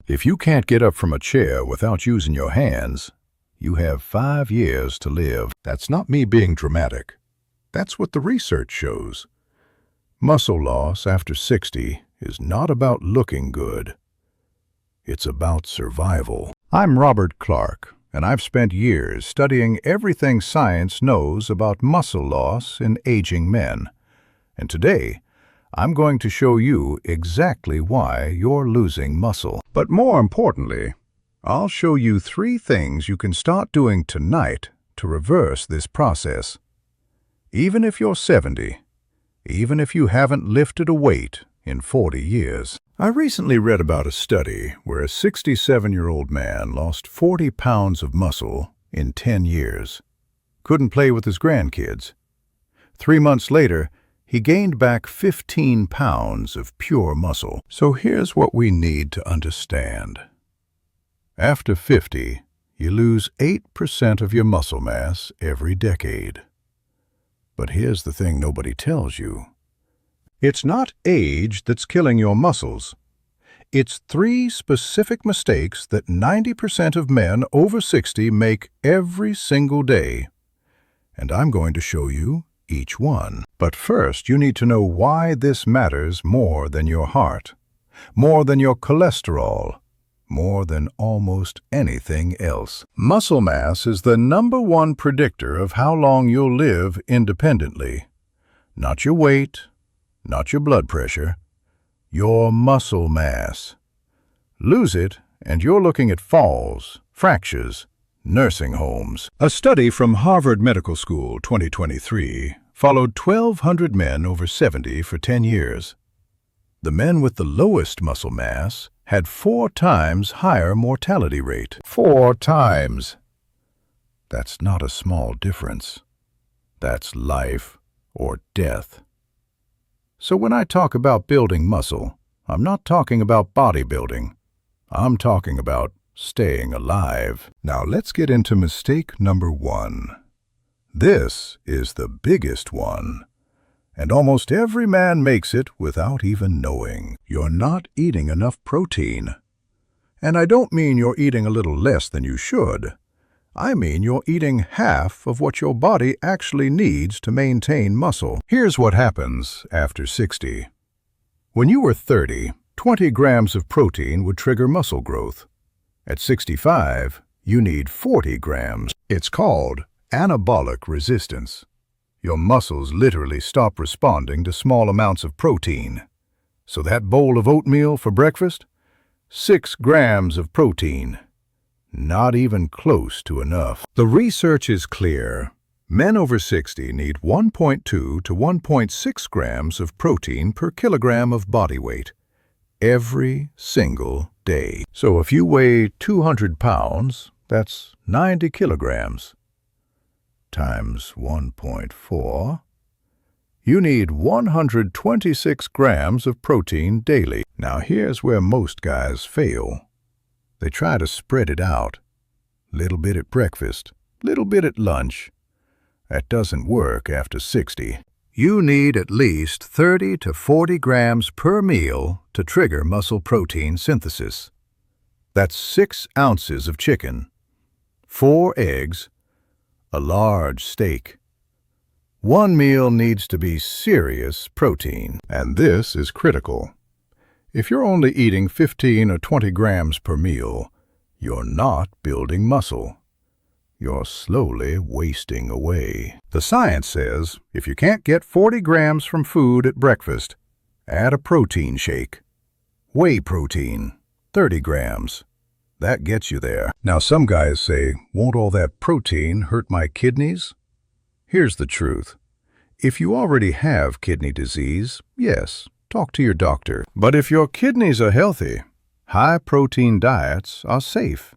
If you can't get up from a chair without using your hands, you have 5 years to live. That's not me being dramatic. That's what the research shows. Muscle loss after 60 is not about looking good. It's about survival. I'm Robert Clark, and I've spent years studying everything science knows about muscle loss in aging men. And today, I'm going to show you exactly why you're losing muscle. But more importantly, I'll show you 3 things you can start doing tonight to reverse this process. Even if you're 70, even if you haven't lifted a weight in 40 years. I recently read about a study where a 67-year-old man lost 40 pounds of muscle in 10 years. Couldn't play with his grandkids. 3 months later, he gained back 15 pounds of pure muscle. So here's what we need to understand. After 50, you lose 8% of your muscle mass every decade. But here's the thing nobody tells you. It's not age that's killing your muscles. It's 3 specific mistakes that 90% of men over 60 make every single day. And I'm going to show you each one. But first, you need to know why this matters more than your heart, more than your cholesterol, more than almost anything else. Muscle mass is the #1 predictor of how long you'll live independently. Not your weight, not your blood pressure, your muscle mass. Lose it, and you're looking at falls, fractures, nursing homes. A study from Harvard Medical School 2023 followed 1,200 men over 70 for 10 years. The men with the lowest muscle mass had 4 times higher mortality rate. 4 times! That's not a small difference. That's life or death. So when I talk about building muscle, I'm not talking about bodybuilding. I'm talking about staying alive. Now let's get into mistake number 1. This is the biggest one, and almost every man makes it without even knowing. You're not eating enough protein. And I don't mean you're eating a little less than you should. I mean you're eating half of what your body actually needs to maintain muscle. Here's what happens after 60. When you were 30, 20 grams of protein would trigger muscle growth. At 65, you need 40 grams. It's called anabolic resistance. Your muscles literally stop responding to small amounts of protein. So that bowl of oatmeal for breakfast? 6 grams of protein. Not even close to enough. The research is clear. Men over 60 need 1.2 to 1.6 grams of protein per kilogram of body weight every single day. So if you weigh 200 pounds, that's 90 kilograms. Times 1.4, you need 126 grams of protein daily. Now here's where most guys fail. They try to spread it out. Little bit at breakfast, little bit at lunch. That doesn't work after 60. You need at least 30 to 40 grams per meal to trigger muscle protein synthesis. That's 6 ounces of chicken, 4 eggs, a large steak. 1 meal needs to be serious protein, and this is critical. If you're only eating 15 or 20 grams per meal, you're not building muscle. You're slowly wasting away. The science says if you can't get 40 grams from food at breakfast, add a protein shake. Whey protein, 30 grams. That gets you there. Now some guys say, won't all that protein hurt my kidneys? Here's the truth. If you already have kidney disease, yes, talk to your doctor. But if your kidneys are healthy, high-protein diets are safe.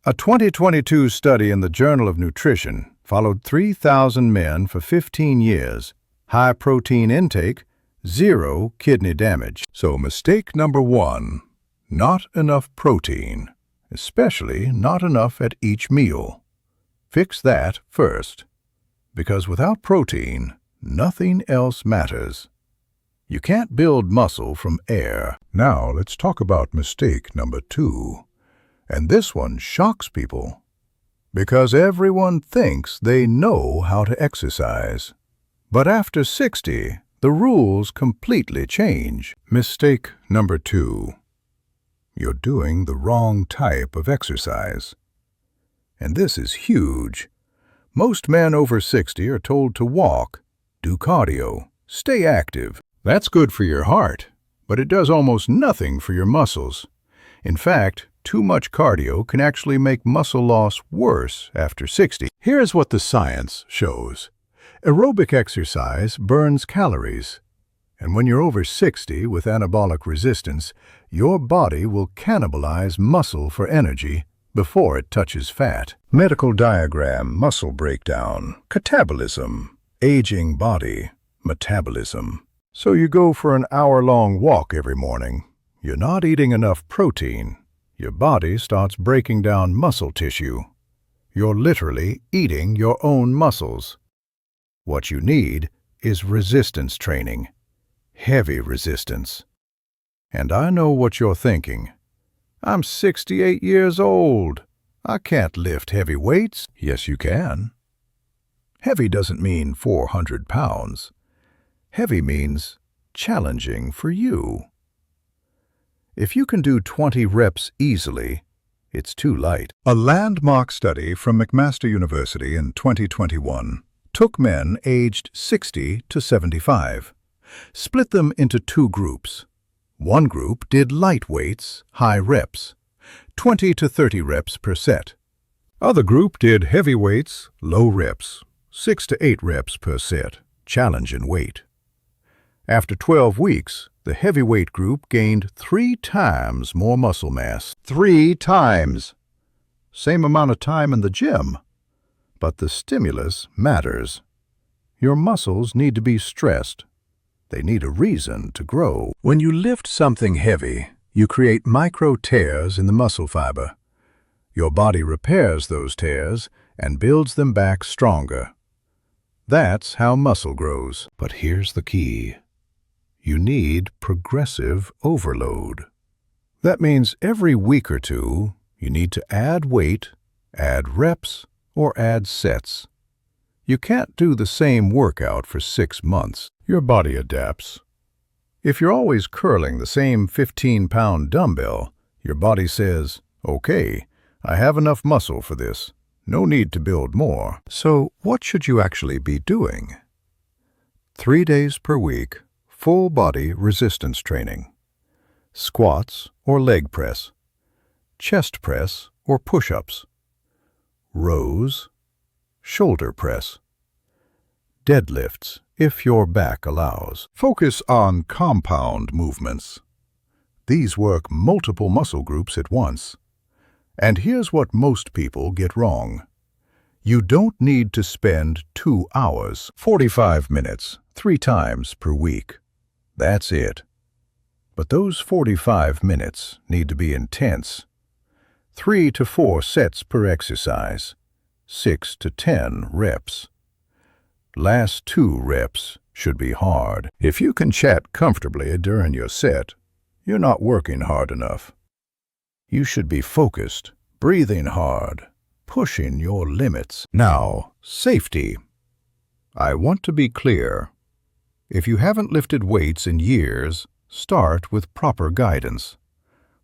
A 2022 study in the Journal of Nutrition followed 3,000 men for 15 years. High protein intake, 0 kidney damage. So mistake number 1, not enough protein, especially not enough at each meal. Fix that first, because without protein, nothing else matters. You can't build muscle from air. Now let's talk about mistake number 2. And this one shocks people. Because everyone thinks they know how to exercise. But after 60, the rules completely change. Mistake number 2. You're doing the wrong type of exercise. And this is huge. Most men over 60 are told to walk, do cardio, stay active. That's good for your heart, but it does almost nothing for your muscles. In fact, too much cardio can actually make muscle loss worse after 60. Here's what the science shows. Aerobic exercise burns calories. And when you're over 60 with anabolic resistance, your body will cannibalize muscle for energy before it touches fat. Medical diagram, muscle breakdown, catabolism, aging body, metabolism. So you go for an hour-long walk every morning. You're not eating enough protein. Your body starts breaking down muscle tissue. You're literally eating your own muscles. What you need is resistance training. Heavy resistance. And I know what you're thinking. I'm 68 years old. I can't lift heavy weights. Yes, you can. Heavy doesn't mean 400 pounds. Heavy means challenging for you. If you can do 20 reps easily, it's too light. A landmark study from McMaster University in 2021 took men aged 60 to 75, split them into 2 groups. One group did light weights, high reps, 20 to 30 reps per set. Other group did heavy weights, low reps, 6 to 8 reps per set, challenge in weight. After 12 weeks, the heavyweight group gained 3 times more muscle mass. 3 times! Same amount of time in the gym. But the stimulus matters. Your muscles need to be stressed. They need a reason to grow. When you lift something heavy, you create micro tears in the muscle fiber. Your body repairs those tears and builds them back stronger. That's how muscle grows. But here's the key. You need progressive overload. That means every week or 2, you need to add weight, add reps, or add sets. You can't do the same workout for 6 months. Your body adapts. If you're always curling the same 15-pound dumbbell, your body says, okay, I have enough muscle for this. No need to build more. So what should you actually be doing? 3 days per week, full body resistance training. Squats or leg press. Chest press or push-ups. Rows. Shoulder press. Deadlifts, if your back allows. Focus on compound movements. These work multiple muscle groups at once. And here's what most people get wrong. You don't need to spend 2 hours, 45 minutes, 3 times per week. That's it. But those 45 minutes need to be intense. 3 to 4 sets per exercise, 6 to 10 reps. Last 2 reps should be hard. If you can chat comfortably during your set, you're not working hard enough. You should be focused, breathing hard, pushing your limits. Now, safety. I want to be clear. If you haven't lifted weights in years, start with proper guidance.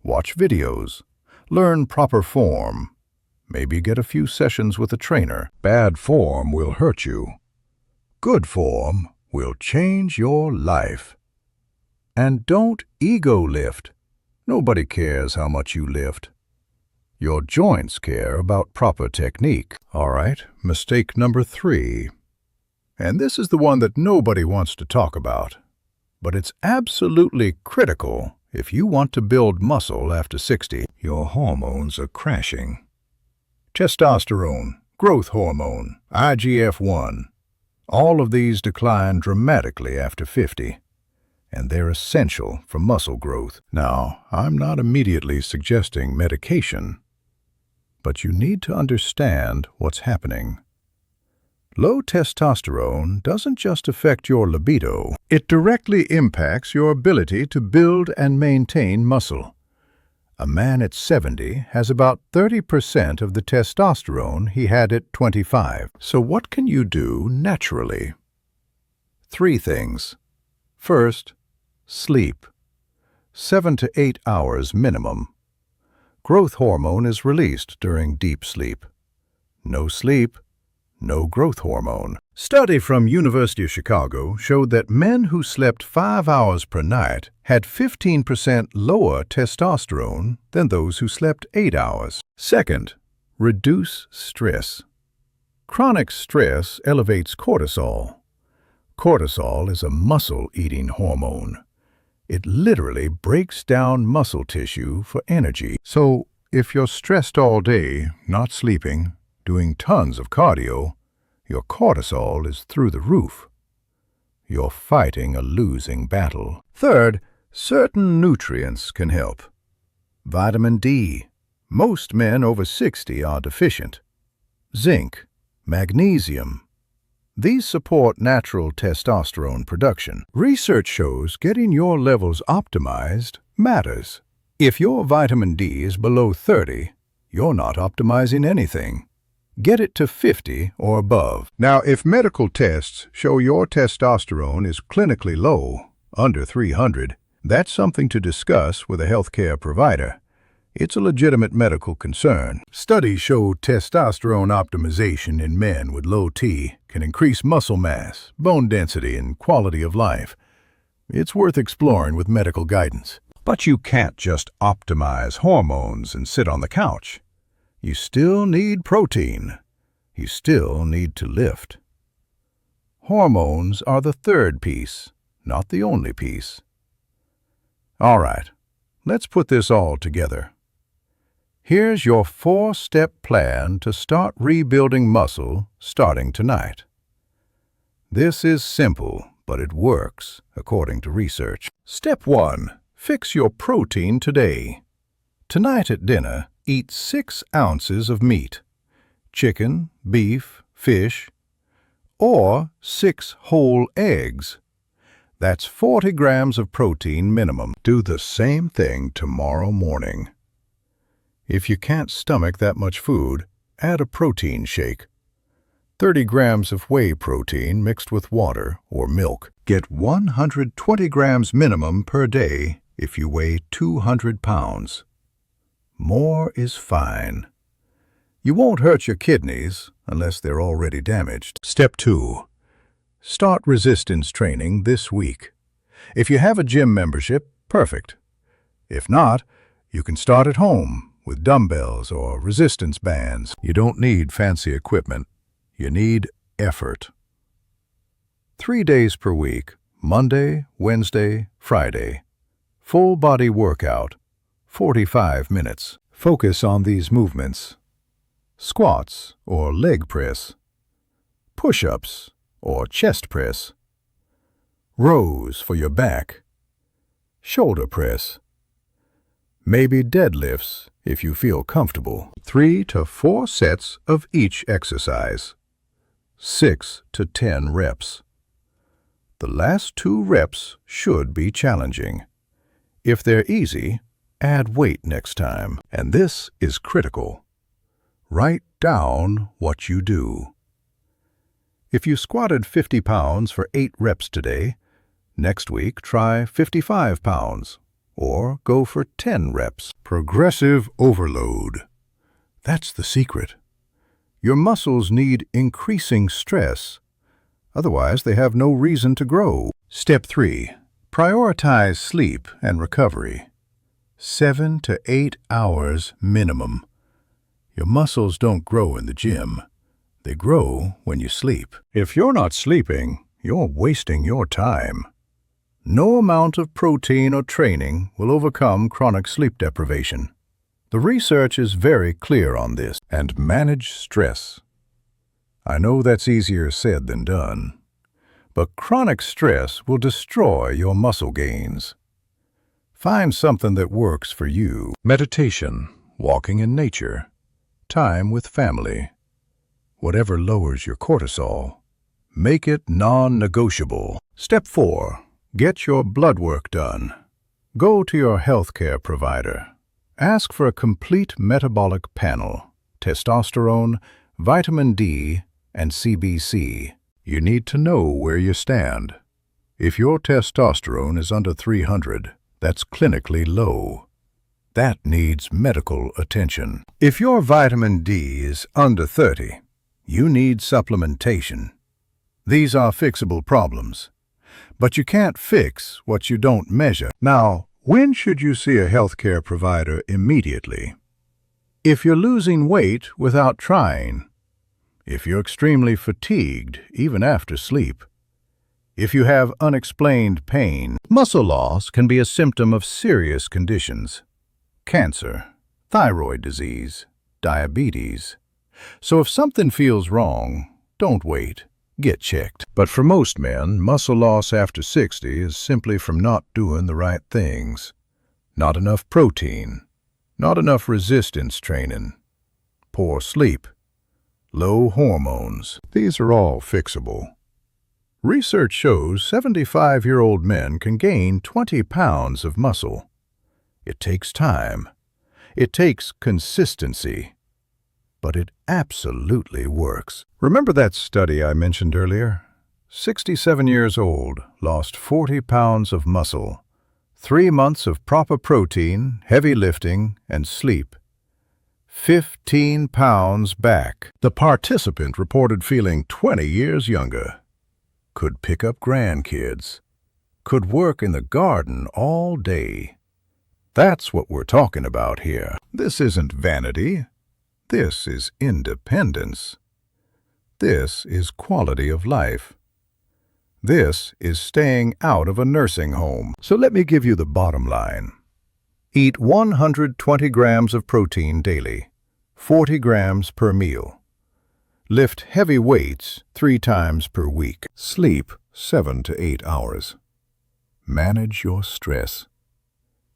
Watch videos. Learn proper form. Maybe get a few sessions with a trainer. Bad form will hurt you. Good form will change your life. And don't ego lift. Nobody cares how much you lift. Your joints care about proper technique. All right, mistake number 3. And this is the one that nobody wants to talk about. But it's absolutely critical if you want to build muscle after 60. Your hormones are crashing. Testosterone, growth hormone, IGF-1. All of these decline dramatically after 50. And they're essential for muscle growth. Now, I'm not immediately suggesting medication, but you need to understand what's happening. Low testosterone doesn't just affect your libido. It directly impacts your ability to build and maintain muscle. A man at 70 has about 30% of the testosterone he had at 25. So what can you do naturally? 3 things. First, sleep. 7 to 8 hours minimum. Growth hormone is released during deep sleep. No sleep, no growth hormone. Study from University of Chicago showed that men who slept 5 hours per night had 15% lower testosterone than those who slept 8 hours. Second, reduce stress. Chronic stress elevates cortisol. Cortisol is a muscle-eating hormone. It literally breaks down muscle tissue for energy. So, if you're stressed all day, not sleeping, doing tons of cardio, your cortisol is through the roof. You're fighting a losing battle. Third, certain nutrients can help. Vitamin D. Most men over 60 are deficient. Zinc, magnesium. These support natural testosterone production. Research shows getting your levels optimized matters. If your vitamin D is below 30, you're not optimizing anything. Get it to 50 or above. Now, if medical tests show your testosterone is clinically low, under 300, that's something to discuss with a healthcare provider. It's a legitimate medical concern. Studies show testosterone optimization in men with low T can increase muscle mass, bone density, and quality of life. It's worth exploring with medical guidance. But you can't just optimize hormones and sit on the couch. You still need protein. You still need to lift. Hormones are the third piece, not the only piece. All right, let's put this all together. Here's your 4-step plan to start rebuilding muscle starting tonight. This is simple, but it works, according to research. Step 1. Fix your protein today. Tonight at dinner, eat 6 ounces of meat, chicken, beef, fish, or 6 whole eggs. That's 40 grams of protein minimum. Do the same thing tomorrow morning. If you can't stomach that much food, add a protein shake. 30 grams of whey protein mixed with water or milk. Get 120 grams minimum per day if you weigh 200 pounds. More is fine. You won't hurt your kidneys unless they're already damaged. Step 2. Start resistance training this week. If you have a gym membership, perfect. If not, you can start at home with dumbbells or resistance bands. You don't need fancy equipment. You need effort. 3 days per week, Monday, Wednesday, Friday. Full body workout, 45 minutes. Focus on these movements. Squats or leg press. Push-ups or chest press. Rows for your back. Shoulder press. Maybe deadlifts if you feel comfortable. 3 to 4 sets of each exercise. 6 to 10 reps. The last 2 reps should be challenging. If they're easy, add weight next time. And this is critical. Write down what you do. If you squatted 50 pounds for 8 reps today, next week try 55 pounds. Or go for 10 reps. Progressive overload. That's the secret. Your muscles need increasing stress. Otherwise, they have no reason to grow. Step 3. Prioritize sleep and recovery. 7 to 8 hours minimum. Your muscles don't grow in the gym. They grow when you sleep. If you're not sleeping, you're wasting your time. No amount of protein or training will overcome chronic sleep deprivation. The research is very clear on this. And manage stress. I know that's easier said than done, but chronic stress will destroy your muscle gains. Find something that works for you. Meditation, walking in nature, time with family. whatever lowers your cortisol. Make it non-negotiable. Step 4. Get your blood work done. Go to your healthcare provider. Ask for a complete metabolic panel, testosterone, vitamin D, and CBC. You need to know where you stand. If your testosterone is under 300, that's clinically low. That needs medical attention. If your vitamin D is under 30, you need supplementation. These are fixable problems. But you can't fix what you don't measure. Now, when should you see a healthcare provider immediately? If you're losing weight without trying. If you're extremely fatigued, even after sleep. If you have unexplained pain. Muscle loss can be a symptom of serious conditions. Cancer, thyroid disease, diabetes. So if something feels wrong, don't wait. Get checked. But for most men, muscle loss after 60 is simply from not doing the right things. Not enough protein, not enough resistance training, poor sleep, low hormones. These are all fixable. Research shows 75-year-old men can gain 20 pounds of muscle. It takes time. It takes consistency. But it absolutely works. Remember that study I mentioned earlier? 67 years old, lost 40 pounds of muscle. 3 months of proper protein, heavy lifting, and sleep. 15 pounds back. The participant reported feeling 20 years younger. Could pick up grandkids. Could work in the garden all day. That's what we're talking about here. This isn't vanity. This is independence. This is quality of life. This is staying out of a nursing home. So let me give you the bottom line. Eat 120 grams of protein daily, 40 grams per meal. Lift heavy weights 3 times per week. Sleep 7 to 8 hours. Manage your stress.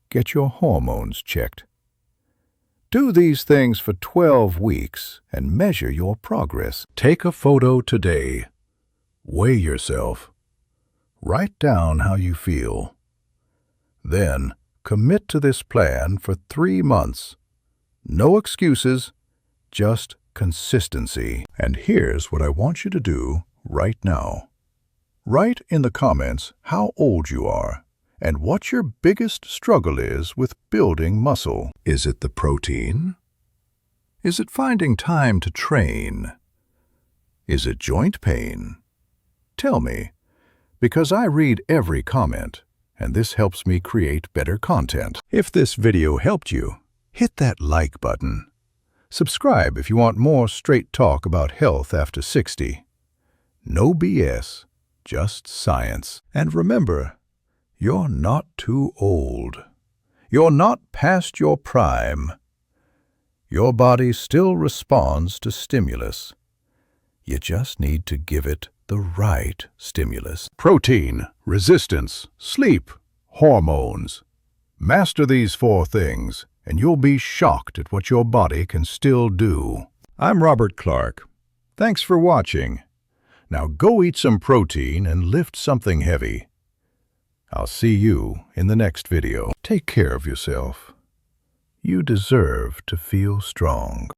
Get your hormones checked. Do these things for 12 weeks and measure your progress. Take a photo today. Weigh yourself. Write down how you feel. Then commit to this plan for 3 months. No excuses, just consistency. And here's what I want you to do right now. Write in the comments how old you are and what your biggest struggle is with building muscle. Is it the protein? Is it finding time to train? Is it joint pain? Tell me, because I read every comment, and this helps me create better content. If this video helped you, hit that like button. Subscribe if you want more straight talk about health after 60. No BS, just science. And remember, you're not too old. You're not past your prime. Your body still responds to stimulus. You just need to give it the right stimulus. Protein, resistance, sleep, hormones. Master these 4 things, and you'll be shocked at what your body can still do. I'm Robert Clark. Thanks for watching. Now go eat some protein and lift something heavy. I'll see you in the next video. Take care of yourself. You deserve to feel strong.